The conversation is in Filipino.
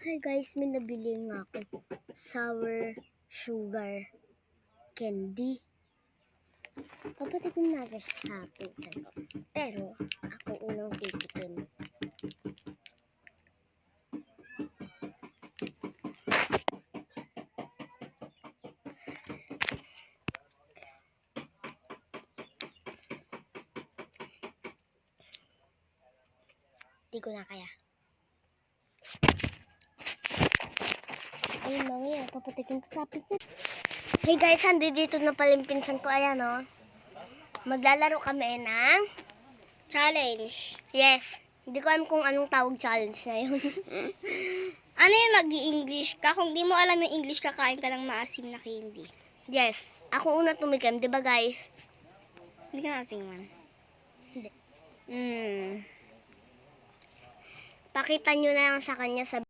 Hi guys, may nabili nga ako. Sour sugar candy. Papatikin natin sa pinsan ko. Pero, ako unang titikin. Di ko na kaya. Ayun, mamaya, papatikin ko sa pinsan. Hey guys, dito na pala yung pinsan ko. Ayan o. Maglalaro kami ng challenge. Yes. Hindi ko alam kung anong tawag challenge na yun. Ano yung mag-i-English ka? Kung di mo alam yung English, kakain ka ng maasim na candy. Yes. Ako una tumikim, di ba guys? Hindi ka natin man. Hindi. Pakita nyo na lang sa kanya sa